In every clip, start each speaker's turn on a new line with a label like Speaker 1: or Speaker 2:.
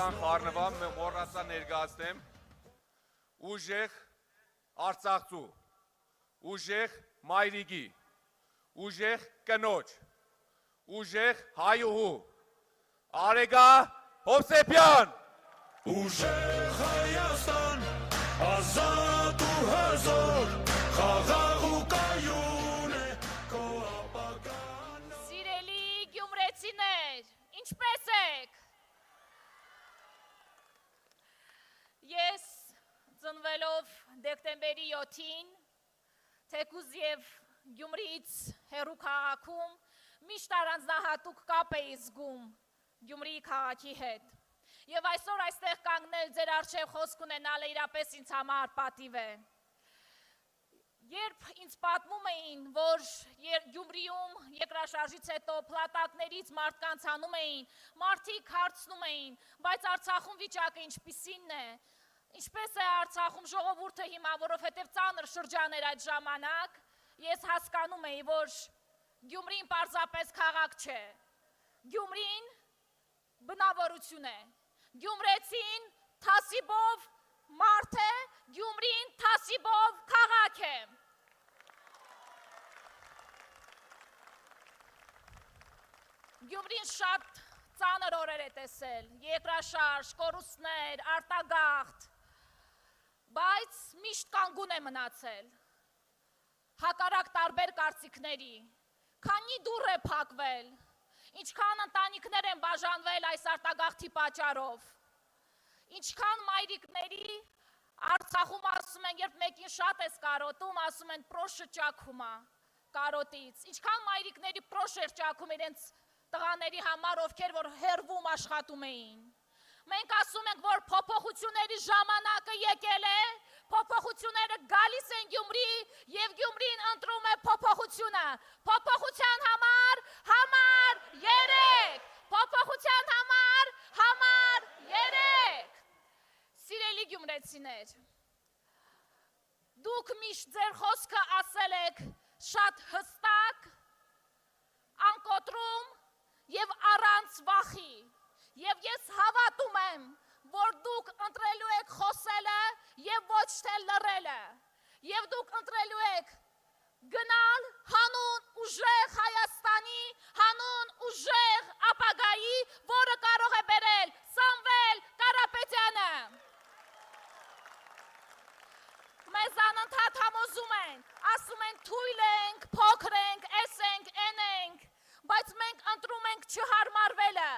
Speaker 1: Ալեքսան Խառնվան մոռացա ներկայացնեմ ուժեղ Արցախցու, ուժեղ մայրիկի, ուժեղ կնոջ, ուժեղ հայուհու, Արեգա Հովսեփյան։
Speaker 2: Ուժեղ Հայաստան, ազատ ու հզոր, խաղաղ ու կայուն է քո ապագան։
Speaker 3: Սիրելի գյումրեցիներ, ինչպե՞ս եք։ Ես ծնվելով դեկտեմբերի 7-ին, թեկուզ եւ Գյումրիից հեռու քաղաքում միշտ առանձնահատուկ կապ էի զգում Գյումրիի քաղաքի հետ։ Եվ այսօր այստեղ կանգնել ձեր առջև խոսք ունենալը իրապես ինձ համար պատիվ է։ Երբ ինձ պատմում էին, որ Գյումրիում երկրաշարժից հետո փլատակներից մարդկանց հանում էին, մարդիկ հարցնում էին, բայց Արցախում վիճակը ինչպիսին է, ինչպես է Արցախում ժողովուրդը հիմա, որովհետև ծանր շրջան էր այդ ժամանակ, ես հասկանում էի, որ Գյումրին պարզապես քաղաք չէ, Գյումրին բնավորություն է, Գյումրեցին թասիբով մարդ է, Գյումրին թասիբով քաղաք է։ Գյումրին շատ ծանր օրեր է տեսել, երկրաշարժ, կորուստներ, արտագաղթ, բայց միշտ կանգուն է մնացել, հակառակ տարբեր կարծիքների, քանի դուռ է փակվել, ինչքան ընտանիքներ են բաժանվել այս արտագաղթի պատճառով, ինչքան մայրիկների Արցախում ասում են, երբ մեկին շատ ես կարոտում, ասում են պրոշը ճաքում է կարոտից, ինչքան մայրիկների պրոշ էր ճաքում իրենց տղաների համար, ովքեր որ հեռվում աշխատում էին։ Մենք ասում ենք, որ փոփոխությունների ժամանակը եկել է, փոփոխությունները գալիս են Գյումրի եւ Գյումրին ընտրում է փոփոխությունը։ Փոփոխության համար 3, փոփոխության համար 3։ Սիրելի գյումրեցիներ, դուք միշտ ձեր խոսքը ասել եք շատ հստակ, անկոտրում եւ առանց վախի, եւ ես հավատում եմ, որ դուք ընտրելու եք խոսելը եւ ոչ թե լռելը, եւ դուք ընտրելու եք գնալ հանուն ուժեղ Հայաստանի, հանուն ուժեղ ապագայի, որը կարող է բերել Սամվել Կարապետյանը։ Մեզ անընդհատ համոզում են, ասում են թույլ ենք, փոքր ենք, էս ենք, են ենք, բայց մենք ընտրում ենք չհարմարվելը,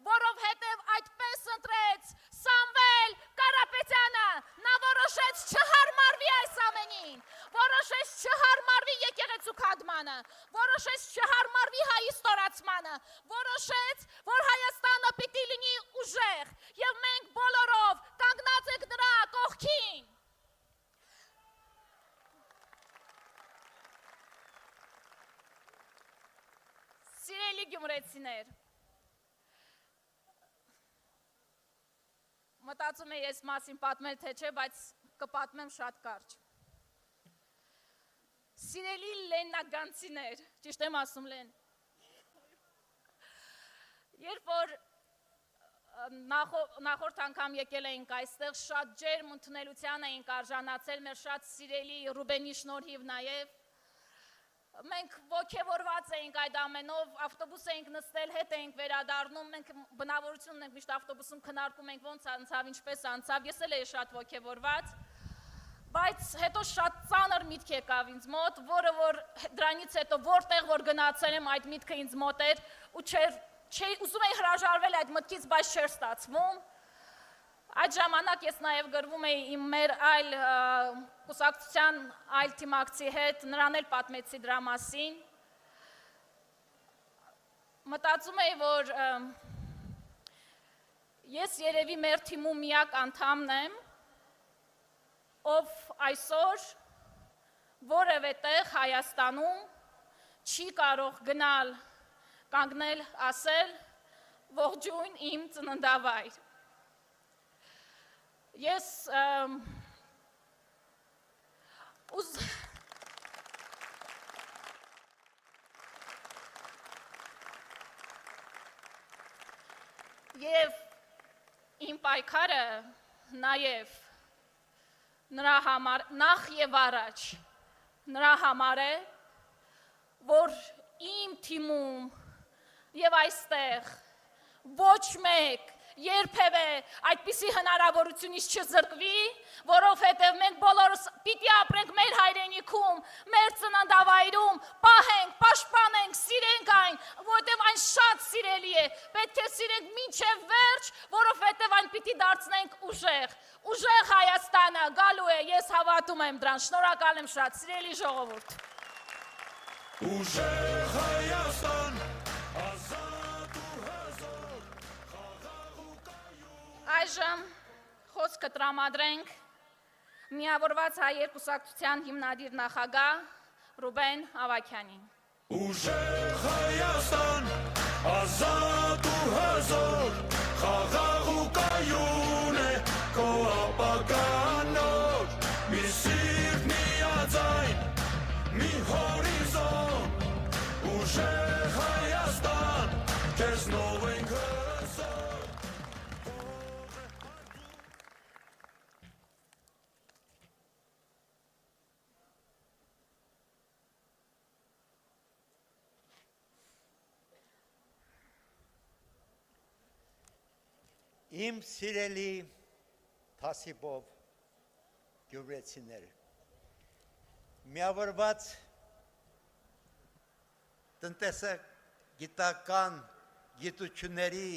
Speaker 3: որովհետև այդպես ընտրեց Սամվել Կարապետյանը, նա որոշեց չհարմարվի այս ամենին, որոշեց չհարմարվի եկեղեցու քանդմանը, որոշեց չհարմարվի հայի ստորացմանը, որոշեց, որ Հայաստանը պիտի լինի ուժեղ, եւ մենք բոլորով կանգնած ենք նրա կողքին։ Սիրելի գյումրեցիներ, մտածում եմ ես մասին պատմել թե չէ, բայց կպատմեմ շատ կարճ։ Սիրելի լեննագանցիներ, ճիշտ եմ ասում Լեն, երբ որ նախորդ անգամ եկել էինք այստեղ, շատ ջերմ ընդունելության էինք արժանացել մեր շատ սիրելի Ռուբենի շնորհիվ նաև, մենք ոգևորված էինք այդ ամենով, ավտոբուս էինք նստել, հետ էինք վերադառնում, մենք բնավորություն ունենք, միշտ ավտոբուսում քննարկում ենք ոնց անցավ, ինչպես անցավ, ես էլ էի շատ ոգևորված, բայց հետո շատ ծանր միտք եկավ ինձ մոտ, որը որ դրանից հետո որտեղ որ գնացել եմ, այդ միտքը ինձ մոտ էր ու ուզում էի հրաժարվել այդ մտքից, բայց չէր ստացվում։ Այդ ժամանակ ես նաև գրվում էի իմ մեր այլ կուսակցության այլ թիմակցի հետ, նրան էլ պատմեցի դրա մասին։ Մտածում էի, որ ես երևի մեր թիմու միակ անդամն եմ, ով այսօր որևէ տեղ Հայաստանում չի կարող գնալ, կանգնել, ասել, ողջույն իմ ծննդավայր։ Ես Եվ Իմ պայքարը նաև նրա համար, նախ եւ առաջ, նրա համար է, որ իմ թիմում եւ այստեղ ոչ մեկ երբևէ այդպիսի հնարավորությունից չզրկվի, որովհետև մենք բոլորս պիտի ապրենք մեր հայրենիքում, մեր ծննդավայրում, պահենք, պաշտպանենք, սիրենք այն, որովհետև այն շատ սիրելի է, պետք է սիրենք մինչև վերջ, որովհետև այն պիտի դարձնենք ուժեղ, ուժեղ Հայաստանը գալու է, ես հավատում եմ դրան, շնորհակալ եմ շատ, սիրելի ժողովուրդ։
Speaker 2: Ուժեղ Հայաստան, ազատ ու հզոր, խաղաղ ու կայուն։
Speaker 3: Այժմ խոսքը տրամադրենք Միավորված հայ երկուսակցության հիմնադիր նախագահ Ռուբեն Ավագյանին։
Speaker 2: Ուժեղ Հայաստան, ազատ ու հզոր, խաղաղ ու կայուն է քո ապագան նոր, մի սիրտ միաձայն, մի հորիզոն, ուժեղ Հայաստան, քեզնով ենք հզոր։
Speaker 4: Իմ սիրելի թասիբով գյուղեցիներ, միավորված տնտեսագիտական գիտությունների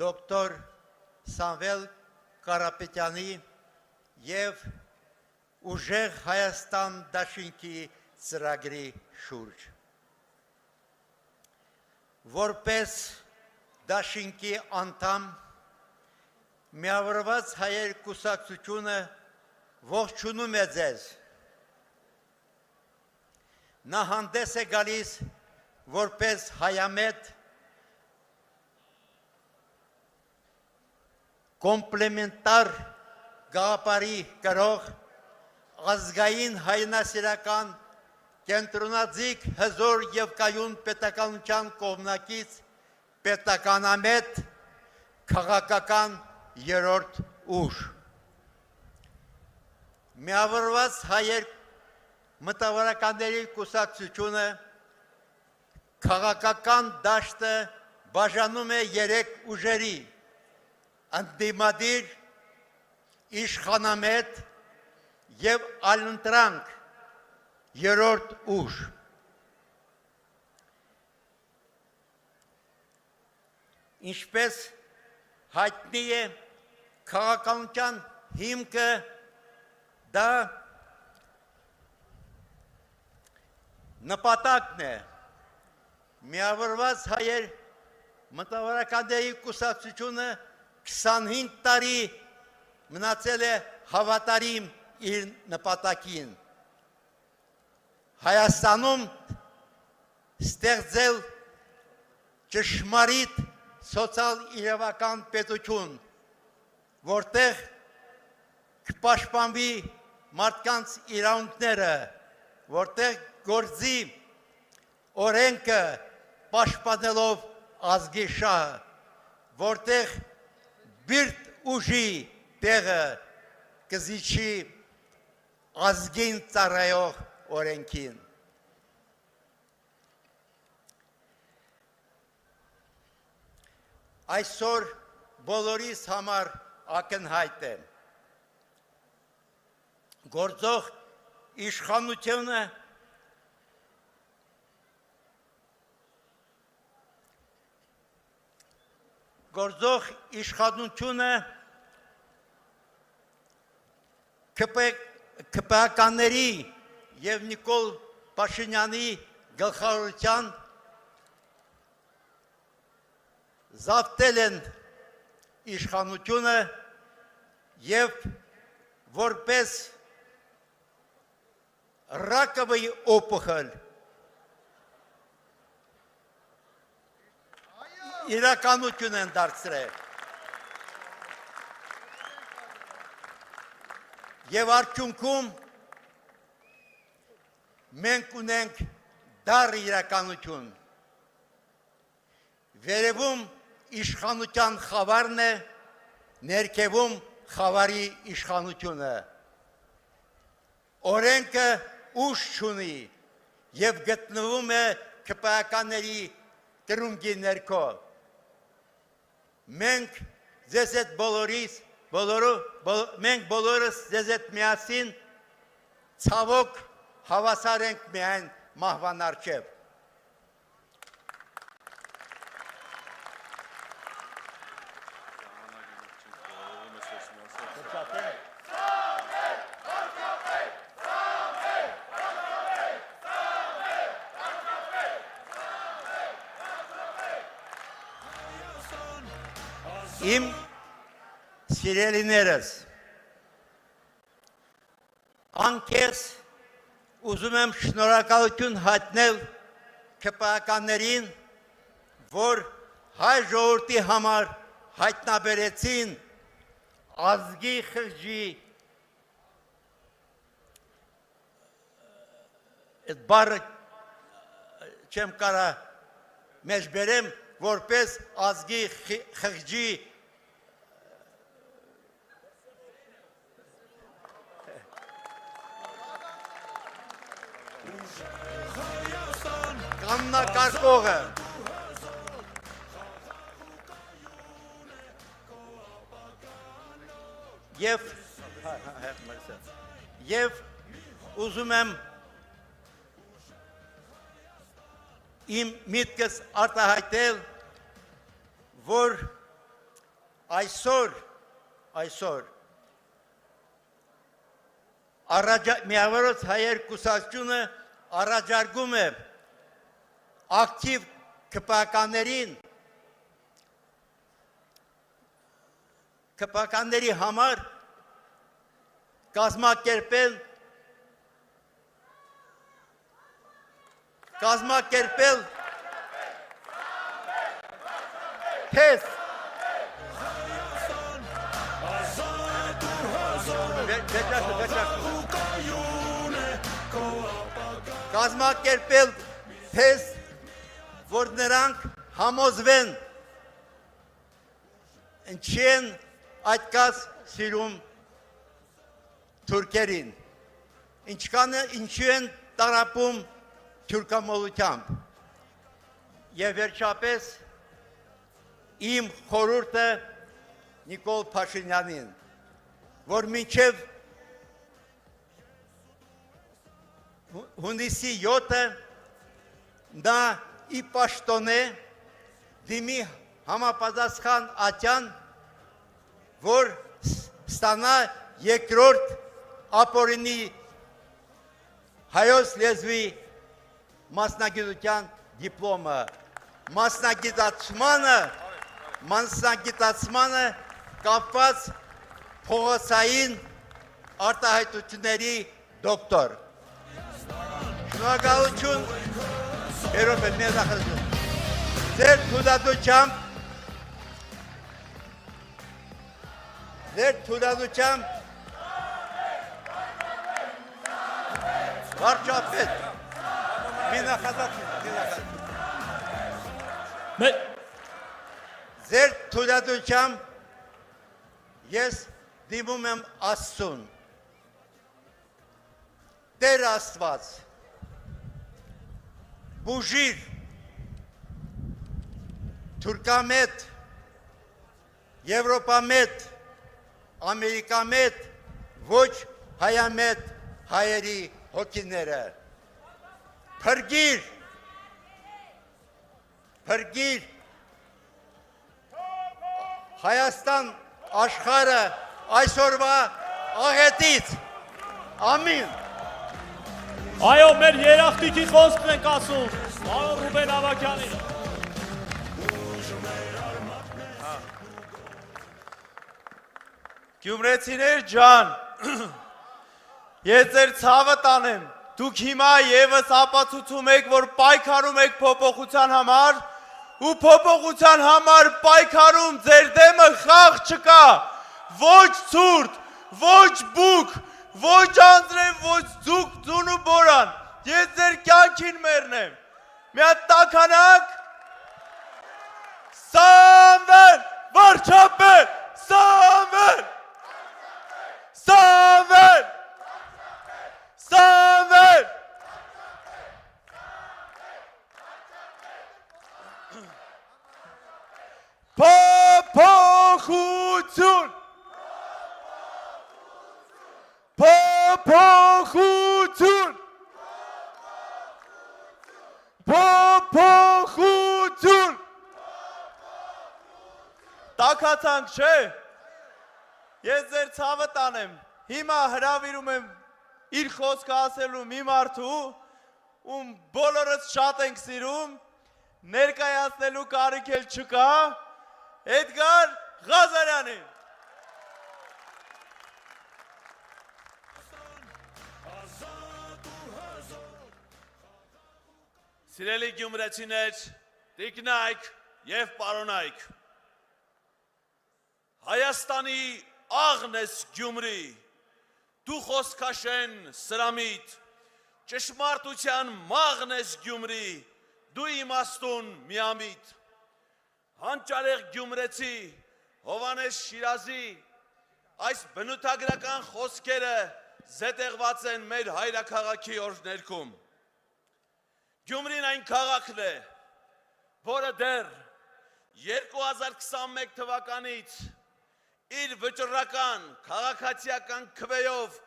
Speaker 4: դոկտոր Սամվել Կարապետյանի և Ուժեղ Հայաստան դաշինքի ծրագրի շուրջ։ Որպես դաշինքի անդամ Միավորված հայեր կուսակցությունը ողջունում է ձեզ։ Նա հանդես է գալիս որպես հայամետ կոմպլեմենտար գաղափարի կրող ազգային հայրենասիրական կենտրոնաձիգ հզոր և կայուն պետականության կողմնակից պետականամետ քաղաքական երրորդ ուժ։ Միավորված հայեր մտավորականների կուսակցությունը քաղաքական դաշտը բաժանում է երեք ուժերի՝ ընդդիմադիր, իշխանամետ և այլընտրանք երրորդ ուժ։ Ինչպես հայտնի է, քաղաքականության հիմքը դա նպատակն է։ Միավորված հայեր մտավորականների կուսակցությունը 25 տարի մնացել է հավատարիմ իր նպատակին։ Հայաստանում ստեղծել ճշմարիտ սոցիալ-իրավական պետություն, որտեղ կպաշտպանվի մարդկանց իրավունքները, որտեղ գործի օրենքը պաշտպանելով ազգի շահը, որտեղ բիրտ ուժի տեղը կզիջի ազգին ծառայող օրենքին։ Այսօր բոլորիս համար ակնհայտ է։ Գործող իշխանությունը ԿՊ-ականների և Նիկոլ Փաշինյանի գլխավորության զավթել են իշխանությունը և որպես ռակովի օպուխել իրականություն են դարձրել։ Եվ արդյունքում մենք ունենք դառ իրականություն։ Վերևում իշխանության խավարն է, ներքևում խավարի իշխանությունը։ Օրենքը ուժ չունի եւ գտնվում է քպայականների կրունկի ներքո։ Մենք ձեզ այդ մենք բոլորս ձեզ այդ միասին ցավոք հավասար ենք միայն մահվան առջև։ Իմ սիրելիներս, անկեղծ ուզում եմ շնորհակալություն հայտնել քպայականներին, որ հայ ժողովրդի համար հայտնաբերեցին ազգի խղճի այդ բառը չեմ կարա մեջ բերեմ, որպես ազգի խղճի կաննակարգողը և ուզում եմ իմ միտքս արտահայտել, որ այսօր Միավորոց հայեր կուսակցությունը առաջարկում է ակտիվ քպայականների համար կազմակերպել թեզ որ նրանք համոզվեն ինչի են այդքան սիրում թուրքերին, ինչու են տառապում թուրքամոլությամբ։ Եվ վերջապես իմ խորհուրդը Նիկոլ Փաշինյանին, որ մինչև հունիսի 7-ը նա ի պաշտոնե դիմի համապատասխան ատյան, որ ստանա երկրորդ ապօրինի հայոց լեզվի մասնագիտության դիպլոմը, մասնագիտացմանը կապված փողոցային արտահայտությունների դոկտոր։ Շնորհակալություն, Երբ մեզ ախրություն։ Ձեր թուլադությամբ վարչապետ, ձեր թուլադությամբ ես դիմում եմ Աստծուն, Տեր Աստված, բուժիր թուրքամետ, եվրոպամետ, ամերիկամետ, ոչ հայամետ հայերի հոգիները, փրկիր Հայաստան աշխարհը այսօրվա աղետից, ամին։
Speaker 5: Այո, մեր երախտիկի խոսքն ենք ասում, այո Ռուբեն Ավագյանի։
Speaker 6: Գյումրեցիներ ջան, ես ձեր ցավը տանեմ, դուք հիմա եւս ապացուցում եք, որ պայքարում եք փոփոխության համար, ու փոփոխության համար պայքարում ձեր դեմը խաղ չկա, ոչ ցուրտ, ոչ բուք, ոչ անձրև, ոչ ձուն ու բորան, ես ձեր կյանքին մեռնեմ, մի հատ տաքանակ, Սամվել վարչապետ, Փոփոխություն Փոփոխություն Փոփոխություն Տաքացանք չէ Ես ձեր ցավը տանեմ Հիմա հրավիրում եմ իր խոսքը ասելու մի մարդու ում բոլորս շատ ենք սիրում ներկայացնելու կարիք էլ չկա Էդգար Ղազարյանին
Speaker 5: Սիրելի գյումրեցիներ, տիկնայք և պարոնայք, Հայաստանի աղն ես գյումրի, դու խոսքաշեն սրամիտ, ճշմարտության մաղն ես գյումրի, դու իմաստուն միամիտ, հանճարեղ գյումրեցի, Հովանես Շիրազի, այս բնութագրական խոսքերը զետեղված են մեր հայրաքաղաքի օրհներքում, Գյումրին այն քաղաքն է, որը դեռ 2021 թվականից իր վճռական քաղաքացիական քվեով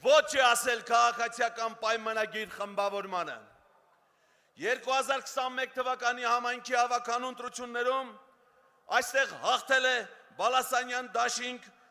Speaker 5: ոչ է ասել քաղաքացիական պայմանագիր խմբավորմանը։ 2021 թվականի համայնքի հավաքանու ընտրություններում այստեղ հաղթել է Բալասանյան դաշինք